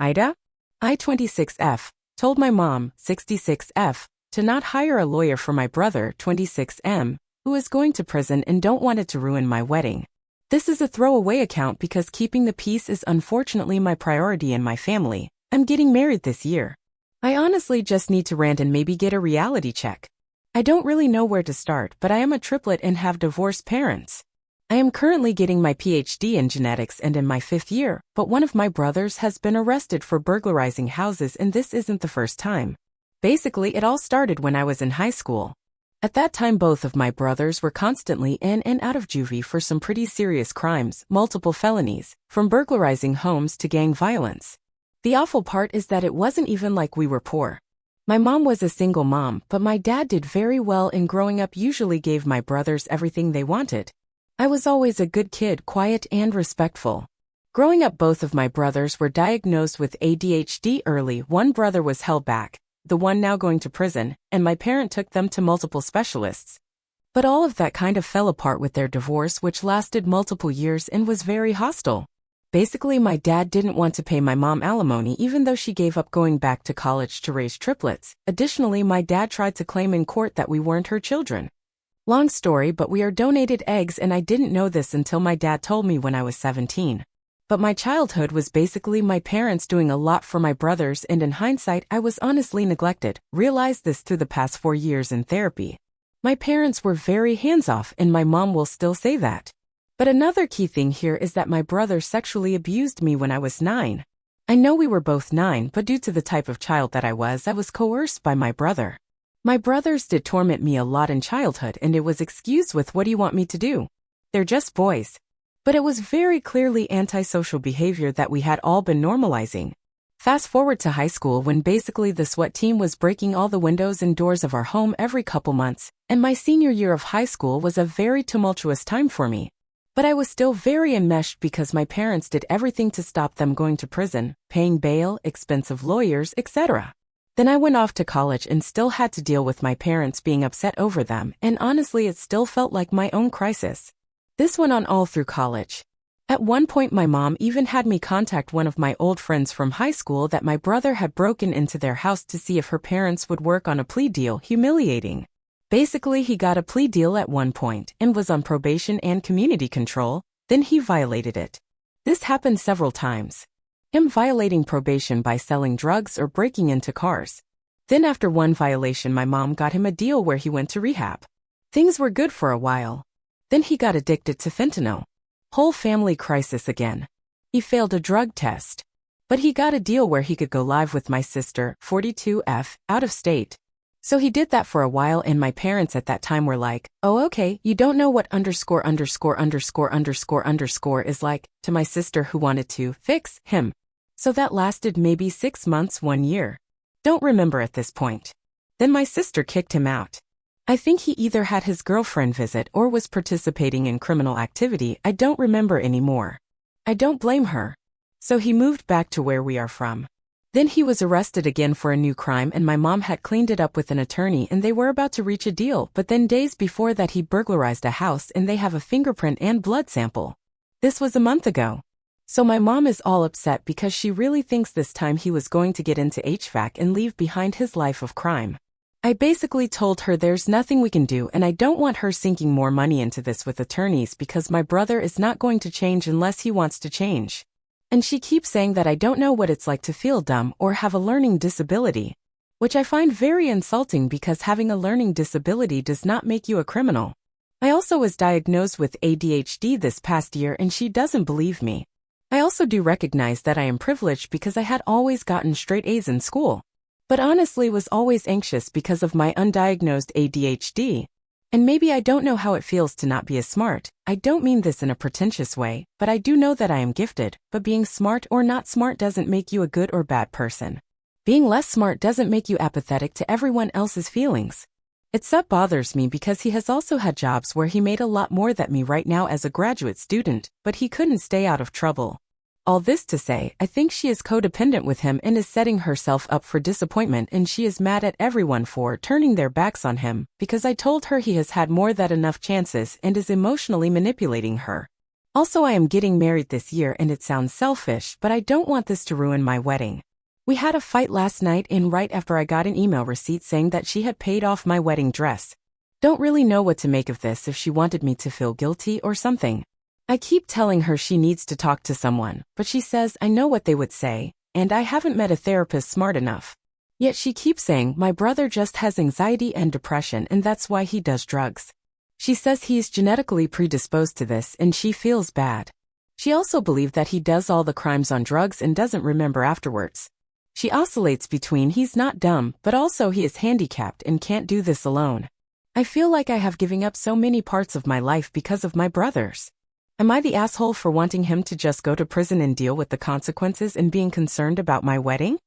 Ida? I 26F, told my mom, 66F, to not hire a lawyer for my brother, 26M, who is going to prison and don't want it to ruin my wedding. This is a throwaway account because keeping the peace is unfortunately my priority in my family. I'm getting married this year. I honestly just need to rant and maybe get a reality check. I don't really know where to start, but I am a triplet and have divorced parents. I am currently getting my PhD in genetics and in my 5th year, but one of my brothers has been arrested for burglarizing houses and this isn't the first time. Basically, it all started when I was in high school. At that time both of my brothers were constantly in and out of juvie for some pretty serious crimes, multiple felonies, from burglarizing homes to gang violence. The awful part is that it wasn't even like we were poor. My mom was a single mom, but my dad did very well and growing up usually gave my brothers everything they wanted. I was always a good kid, quiet and respectful. Growing up both of my brothers were diagnosed with ADHD early. One brother was held back, the one now going to prison, and my parent took them to multiple specialists. But all of that kind of fell apart with their divorce, which lasted multiple years and was very hostile. Basically, my dad didn't want to pay my mom alimony even though she gave up going back to college to raise triplets. Additionally, my dad tried to claim in court that we weren't her children. Long story, but we are donated eggs and I didn't know this until my dad told me when I was 17. But my childhood was basically my parents doing a lot for my brothers and in hindsight I was honestly neglected. Realized this through the past 4 years in therapy. My parents were very hands-off and my mom will still say that. But another key thing here is that my brother sexually abused me when I was 9. I know we were both 9, but due to the type of child that I was coerced by my brother. My brothers did torment me a lot in childhood and it was excused with what do you want me to do? They're just boys. But it was very clearly antisocial behavior that we had all been normalizing. Fast forward to high school when basically the SWAT team was breaking all the windows and doors of our home every couple months, and my senior year of high school was a very tumultuous time for me. But I was still very enmeshed because my parents did everything to stop them going to prison, paying bail, expensive lawyers, etc. Then I went off to college and still had to deal with my parents being upset over them, and honestly it still felt like my own crisis. This went on all through college. At one point my mom even had me contact one of my old friends from high school that my brother had broken into their house to see if her parents would work on a plea deal. Humiliating. Basically, he got a plea deal at one point and was on probation and community control, then he violated it. This happened several times. Him violating probation by selling drugs or breaking into cars. Then after one violation my mom got him a deal where he went to rehab. Things were good for a while. Then he got addicted to fentanyl. Whole family crisis again. He failed a drug test. But he got a deal where he could go live with my sister, 42F, out of state. So he did that for a while and my parents at that time were like, oh okay, you don't know what underscore is like, to my sister who wanted to fix him. So that lasted maybe 6 months, 1 year. Don't remember at this point. Then my sister kicked him out. I think he either had his girlfriend visit or was participating in criminal activity, I don't remember anymore. I don't blame her. So he moved back to where we are from. Then he was arrested again for a new crime and my mom had cleaned it up with an attorney and they were about to reach a deal, but then days before that he burglarized a house and they have a fingerprint and blood sample. This was a month ago. So my mom is all upset because she really thinks this time he was going to get into HVAC and leave behind his life of crime. I basically told her there's nothing we can do and I don't want her sinking more money into this with attorneys because my brother is not going to change unless he wants to change. And she keeps saying that I don't know what it's like to feel dumb or have a learning disability, which I find very insulting because having a learning disability does not make you a criminal. I also was diagnosed with ADHD this past year and she doesn't believe me. I also do recognize that I am privileged because I had always gotten straight A's in school, but honestly was always anxious because of my undiagnosed ADHD. And maybe I don't know how it feels to not be as smart. I don't mean this in a pretentious way, but I do know that I am gifted, but being smart or not smart doesn't make you a good or bad person. Being less smart doesn't make you apathetic to everyone else's feelings. It's that bothers me because he has also had jobs where he made a lot more than me right now as a graduate student, but he couldn't stay out of trouble. All this to say, I think she is codependent with him and is setting herself up for disappointment and she is mad at everyone for turning their backs on him because I told her he has had more than enough chances and is emotionally manipulating her. Also, I am getting married this year and it sounds selfish, but I don't want this to ruin my wedding. We had a fight last night and right after I got an email receipt saying that she had paid off my wedding dress. Don't really know what to make of this, if she wanted me to feel guilty or something. I keep telling her she needs to talk to someone, but she says I know what they would say, and I haven't met a therapist smart enough. Yet she keeps saying my brother just has anxiety and depression and that's why he does drugs. She says he's genetically predisposed to this and she feels bad. She also believes that he does all the crimes on drugs and doesn't remember afterwards. She oscillates between he's not dumb, but also he is handicapped and can't do this alone. I feel like I have given up so many parts of my life because of my brothers. Am I the asshole for wanting him to just go to prison and deal with the consequences and being concerned about my wedding?